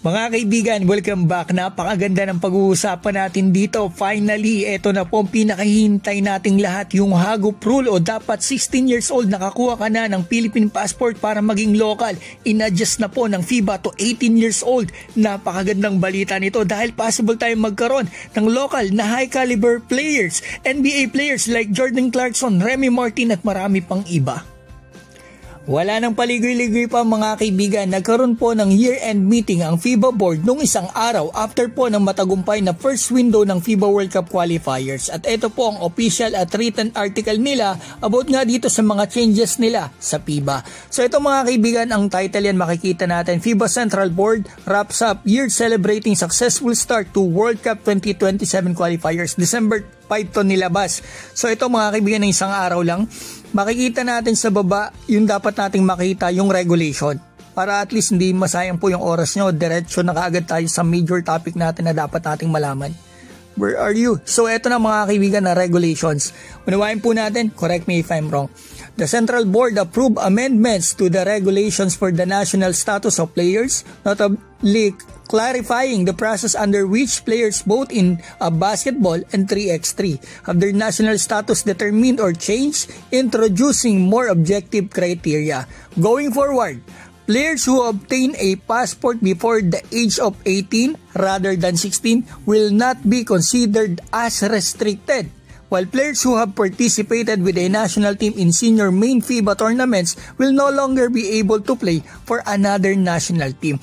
Mga kaibigan, welcome back. Napakaganda ng pag-uusapan natin dito. Finally, eto na po ang pinakahihintay nating lahat, yung Hagop Rule o dapat 16 years old nakakuha ka na ng Philippine passport para maging local. In-adjust na po ng FIBA to 18 years old. Napakagandang balita nito dahil possible tayong magkaroon ng local na high caliber players, NBA players like Jordan Clarkson, Remy Martin at marami pang iba. Wala nang paligoy-ligoy pa mga kaibigan, nagkaroon po ng year-end meeting ang FIBA board nung isang araw after po ng matagumpay na first window ng FIBA World Cup qualifiers. At ito po ang official at written article nila about nga dito sa mga changes nila sa FIBA. So ito mga kaibigan, ang title yan makikita natin, FIBA Central Board wraps up year celebrating successful start to World Cup 2027 qualifiers. December 5 to nilabas. So ito mga kaibigan, ng isang araw lang, makikita natin sa baba yung dapat nating makita, yung regulation. Para at least hindi masayang po yung oras nyo, diretso na kaagad tayo sa major topic natin na dapat nating malaman. Where are you? So ito na mga kaibigan na regulations. Unawain po natin, correct me if I'm wrong. The Central Board approved amendments to the regulations for the national status of players, notably clarifying the process under which players both in basketball and 3x3 have their national status determined or changed, introducing more objective criteria. Going forward, players who obtain a passport before the age of 18 rather than 16 will not be considered as restricted, while players who have participated with a national team in senior main FIBA tournaments will no longer be able to play for another national team.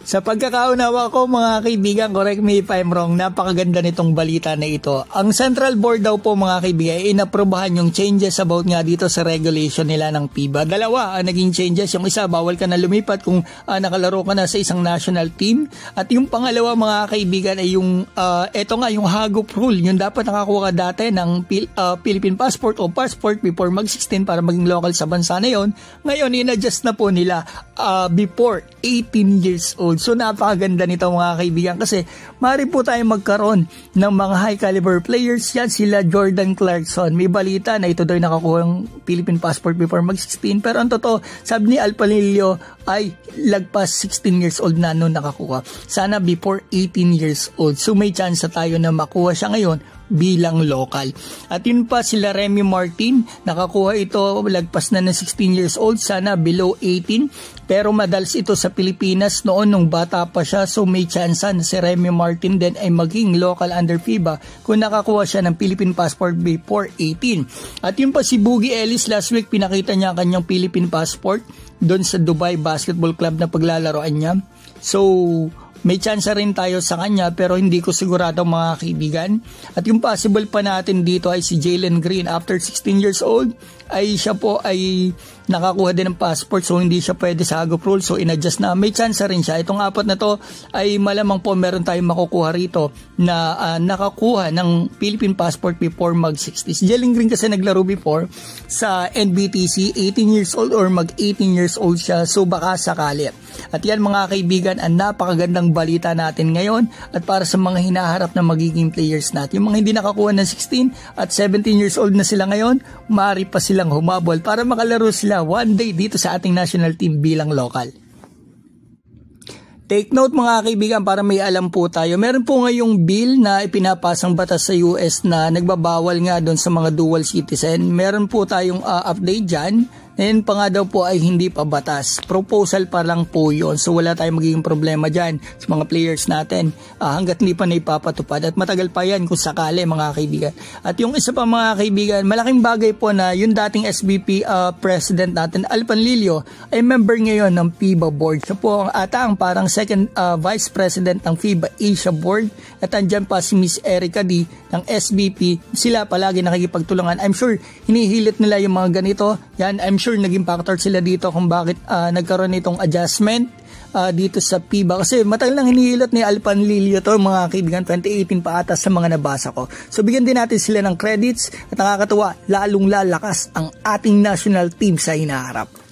Sa pagkakaunawa ko mga kaibigan, correct me if I'm wrong, napakaganda nitong balita na ito. Ang Central Board daw po mga kaibigan, inaprubahan yung changes about nga dito sa regulation nila ng FIBA. Dalawa ang naging changes. Yung isa, bawal ka na lumipat kung nakalaro ka na sa isang national team. At yung pangalawa mga kaibigan ay yung, eto nga, yung Hagop Rule. Yung dapat nakakuha ka dati ng Philippine passport o passport before mag-16 para maging local sa bansa na yon. Ngayon, in-adjust na po nila before 18 years old. So napakaganda nito mga kaibigan kasi maaari po tayong magkaroon ng mga high caliber players. Yan sila Jordan Clarkson. May balita na ito daw nakakuha ng Philippine passport before mag-16. Pero ang totoo, sabi ni Alpanilio ay lagpas 16 years old na noon nakakuha. Sana before 18 years old. So may chance tayo na makuha siya ngayon bilang local. At yun pa sila Remy Martin, nakakuha ito lagpas na ng 16 years old, sana below 18, pero madalas ito sa Pilipinas noon nung bata pa siya, so may chance na si Remy Martin din ay maging local under FIBA kung nakakuha siya ng Philippine passport before 18. At yun pa si Boogie Ellis, last week pinakita niya ang kanyang Philippine passport doon sa Dubai Basketball Club na paglalaroan niya. So may chance rin tayo sa kanya pero hindi ko sigurado mga kaibigan. At yung possible pa natin dito ay si Jalen Green. After 16 years old ay siya po ay nakakuha din ng passport, so hindi siya pwede sa Hagop Rule, so in-adjust na. May chance rin siya. Itong apat na to ay malamang po meron tayong makukuha rito na nakakuha ng Philippine passport before mag-60. Si Jalen Green kasi naglaro before sa NBTC, 18 years old or mag-18 years old siya, so baka sakali. At yan mga kaibigan, ang napakagandang balita natin ngayon at para sa mga hinaharap na magiging players natin. Yung mga hindi nakakuha ng 16 at 17 years old na sila ngayon, maaari pa silang humabol para makalaro sila one day dito sa ating national team bilang local. Take note mga kaibigan para may alam po tayo. Meron po ngayong bill na ipinapasang batas sa US na nagbabawal nga doon sa mga dual citizen. Meron po tayong update dyan. Ngayon pa nga daw po ay hindi pa batas. Proposal pa lang po yun. So wala tayong magiging problema dyan sa mga players natin hanggat hindi pa naipapatupad. At matagal pa yan kung sakali mga kaibigan. At yung isa pa mga kaibigan, malaking bagay po na yung dating SBP president natin, Alpanilio, ay member ngayon ng FIBA board. Siya po ang parang second vice president ng FIBA Asia board. At andyan pa si Miss Erica D ng SBP. Sila palagi nakikipagtulungan. I'm sure hinihilit nila yung mga ganito. Yan, I'm sure naging factor sila dito kung bakit nagkaroon nitong adjustment dito sa FIBA. Kasi matagal nang hinihilot ni Alpanilio to mga kaibigan, 2018 pa ata sa mga nabasa ko. So bigyan din natin sila ng credits at nakakatuwa, lalong lalakas ang ating national team sa hinaharap.